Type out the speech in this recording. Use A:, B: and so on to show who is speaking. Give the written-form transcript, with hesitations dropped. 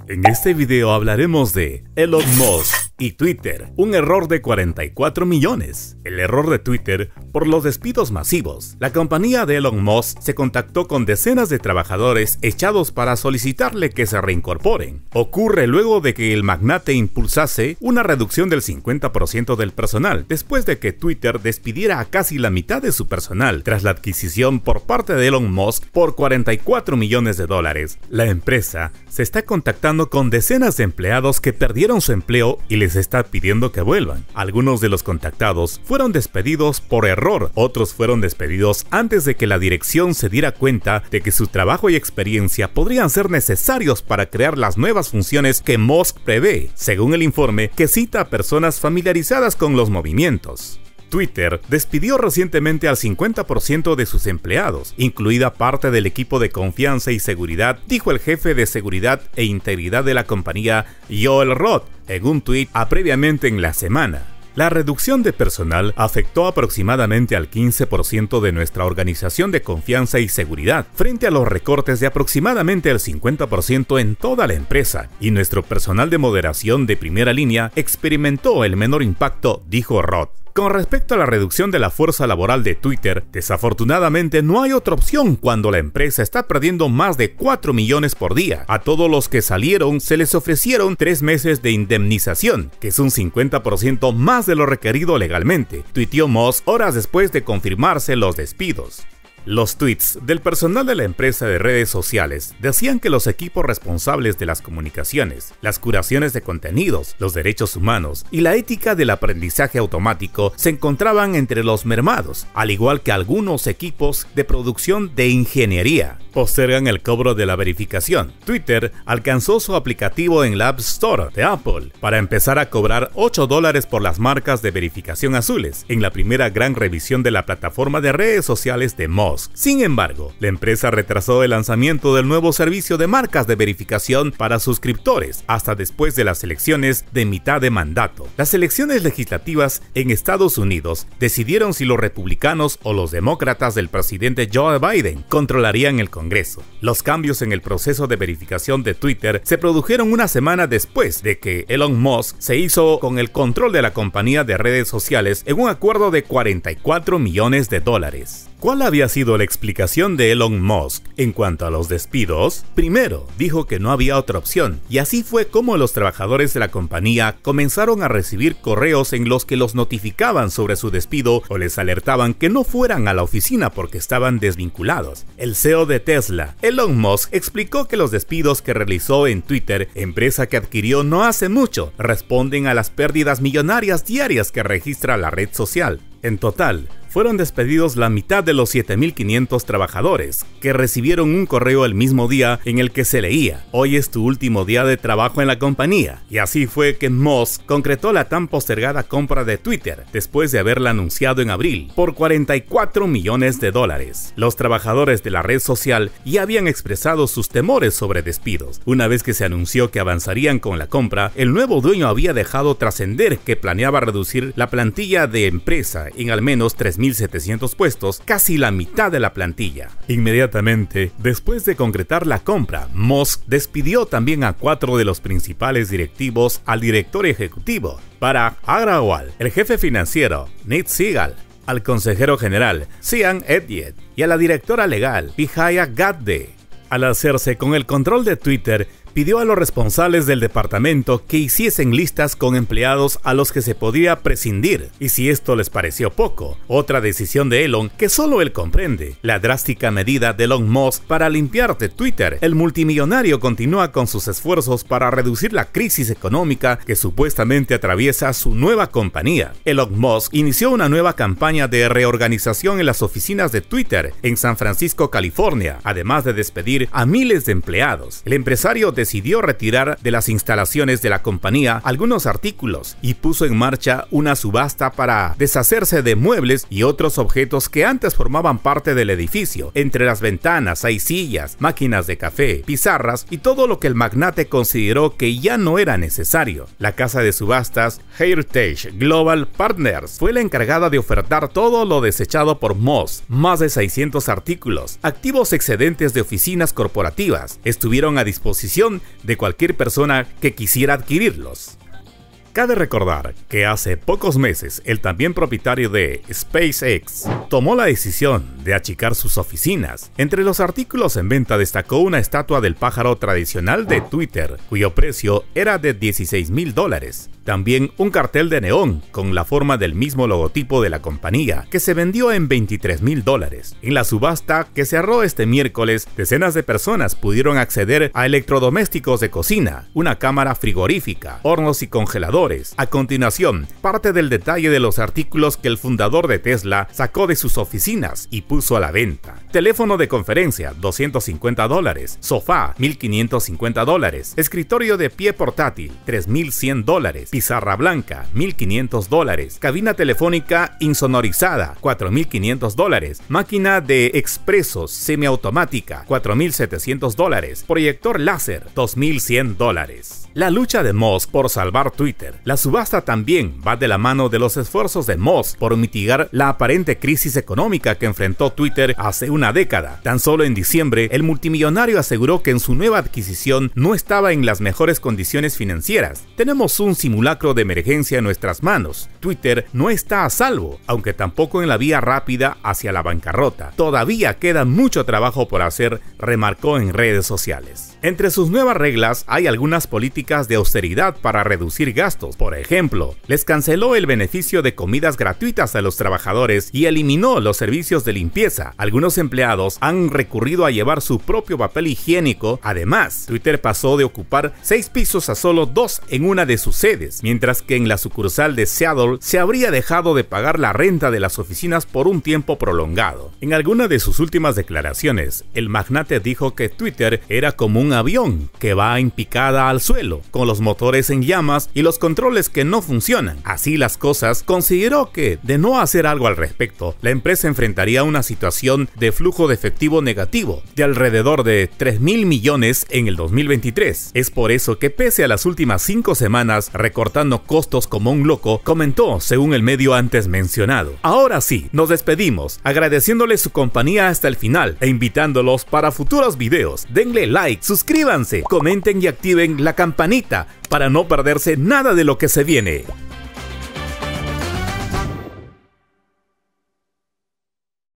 A: En este video hablaremos de Elon Musk y Twitter, un error de 44 millones. El error de Twitter por los despidos masivos. La compañía de Elon Musk se contactó con decenas de trabajadores echados para solicitarle que se reincorporen. Ocurre luego de que el magnate impulsase una reducción del 50% del personal, después de que Twitter despidiera a casi la mitad de su personal, tras la adquisición por parte de Elon Musk por 44 millones de dólares. La empresa se está contactando con decenas de empleados que perdieron su empleo y les está pidiendo que vuelvan. Algunos de los contactados fueron despedidos por error, otros fueron despedidos antes de que la dirección se diera cuenta de que su trabajo y experiencia podrían ser necesarios para crear las nuevas funciones que Musk prevé, según el informe que cita a personas familiarizadas con los movimientos. Twitter despidió recientemente al 50% de sus empleados, incluida parte del equipo de confianza y seguridad, dijo el jefe de seguridad e integridad de la compañía, Joel Roth, en un tuit previamente en la semana. La reducción de personal afectó aproximadamente al 15% de nuestra organización de confianza y seguridad, frente a los recortes de aproximadamente el 50% en toda la empresa, y nuestro personal de moderación de primera línea experimentó el menor impacto, dijo Roth. Con respecto a la reducción de la fuerza laboral de Twitter, desafortunadamente no hay otra opción cuando la empresa está perdiendo más de 4 millones por día. A todos los que salieron se les ofrecieron 3 meses de indemnización, que es un 50% más de lo requerido legalmente, tuiteó Musk horas después de confirmarse los despidos. Los tweets del personal de la empresa de redes sociales decían que los equipos responsables de las comunicaciones, las curaciones de contenidos, los derechos humanos y la ética del aprendizaje automático se encontraban entre los mermados, al igual que algunos equipos de producción de ingeniería. Postergan el cobro de la verificación. Twitter alcanzó su aplicativo en la App Store de Apple para empezar a cobrar $8 por las marcas de verificación azules en la primera gran revisión de la plataforma de redes sociales de Musk. Sin embargo, la empresa retrasó el lanzamiento del nuevo servicio de marcas de verificación para suscriptores hasta después de las elecciones de mitad de mandato. Las elecciones legislativas en Estados Unidos decidieron si los republicanos o los demócratas del presidente Joe Biden controlarían el Congreso. Los cambios en el proceso de verificación de Twitter se produjeron una semana después de que Elon Musk se hizo con el control de la compañía de redes sociales en un acuerdo de 44 millones de dólares. ¿Cuál había sido la explicación de Elon Musk en cuanto a los despidos? Primero, dijo que no había otra opción, y así fue como los trabajadores de la compañía comenzaron a recibir correos en los que los notificaban sobre su despido o les alertaban que no fueran a la oficina porque estaban desvinculados. El CEO de Tesla, Elon Musk, explicó que los despidos que realizó en Twitter, empresa que adquirió no hace mucho, responden a las pérdidas millonarias diarias que registra la red social. En total, fueron despedidos la mitad de los 7,500 trabajadores, que recibieron un correo el mismo día en el que se leía: "Hoy es tu último día de trabajo en la compañía". Y así fue que Musk concretó la tan postergada compra de Twitter, después de haberla anunciado en abril, por 44 millones de dólares. Los trabajadores de la red social ya habían expresado sus temores sobre despidos. Una vez que se anunció que avanzarían con la compra, el nuevo dueño había dejado trascender que planeaba reducir la plantilla de empresa en al menos 3,700 puestos, casi la mitad de la plantilla. Inmediatamente, después de concretar la compra, Musk despidió también a 4 de los principales directivos, al director ejecutivo, Parag Agrawal, el jefe financiero, Nate Segal, al consejero general, Sean Eddyet, y a la directora legal, Vijaya Gadde. Al hacerse con el control de Twitter, pidió a los responsables del departamento que hiciesen listas con empleados a los que se podía prescindir, y si esto les pareció poco, otra decisión de Elon que solo él comprende, la drástica medida de Elon Musk para limpiar de Twitter. El multimillonario continúa con sus esfuerzos para reducir la crisis económica que supuestamente atraviesa su nueva compañía. Elon Musk inició una nueva campaña de reorganización en las oficinas de Twitter en San Francisco, California, además de despedir a miles de empleados. El empresario decidió retirar de las instalaciones de la compañía algunos artículos y puso en marcha una subasta para deshacerse de muebles y otros objetos que antes formaban parte del edificio. Entre las ventanas hay sillas, máquinas de café, pizarras y todo lo que el magnate consideró que ya no era necesario. La casa de subastas Heritage Global Partners fue la encargada de ofertar todo lo desechado por Musk. Más de 600 artículos, activos excedentes de oficinas corporativas, estuvieron a disposición disposición de cualquier persona que quisiera adquirirlos. Cabe recordar que hace pocos meses el también propietario de SpaceX tomó la decisión de achicar sus oficinas. Entre los artículos en venta destacó una estatua del pájaro tradicional de Twitter, cuyo precio era de $16,000. También un cartel de neón con la forma del mismo logotipo de la compañía, que se vendió en $23,000. En la subasta que cerró este miércoles, decenas de personas pudieron acceder a electrodomésticos de cocina, una cámara frigorífica, hornos y congeladores. A continuación, parte del detalle de los artículos que el fundador de Tesla sacó de sus oficinas y puso a la venta. Teléfono de conferencia, $250. Sofá, $1,550. Escritorio de pie portátil, $3,100. Pizarra blanca, $1,500. Cabina telefónica insonorizada, $4,500. Máquina de expresos semiautomática, $4,700. Proyector láser, $2,100. La lucha de Musk por salvar Twitter. La subasta también va de la mano de los esfuerzos de Musk por mitigar la aparente crisis económica que enfrentó Twitter hace una década. Tan solo en diciembre, el multimillonario aseguró que en su nueva adquisición no estaba en las mejores condiciones financieras. Tenemos un simulacro de emergencia en nuestras manos. Twitter no está a salvo, aunque tampoco en la vía rápida hacia la bancarrota. Todavía queda mucho trabajo por hacer, remarcó en redes sociales. Entre sus nuevas reglas hay algunas políticas de austeridad para reducir gastos. Por ejemplo, les canceló el beneficio de comidas gratuitas a los trabajadores y eliminó los servicios de limpieza. Algunos empleados han recurrido a llevar su propio papel higiénico. Además, Twitter pasó de ocupar 6 pisos a solo 2 en una de sus sedes, mientras que en la sucursal de Seattle se habría dejado de pagar la renta de las oficinas por un tiempo prolongado. En alguna de sus últimas declaraciones, el magnate dijo que Twitter era como un avión que va en picada al suelo, con los motores en llamas y los controles que no funcionan. Así las cosas, consideró que, de no hacer algo al respecto, la empresa enfrentaría una situación de flujo de efectivo negativo de alrededor de $3,000 millones en el 2023. Es por eso que pese a las últimas 5 semanas recortando costos como un loco, comentó según el medio antes mencionado. Ahora sí, nos despedimos, agradeciéndoles su compañía hasta el final e invitándolos para futuros videos. Denle like, suscríbanse, comenten y activen la campanita para no perderse nada de lo que se viene.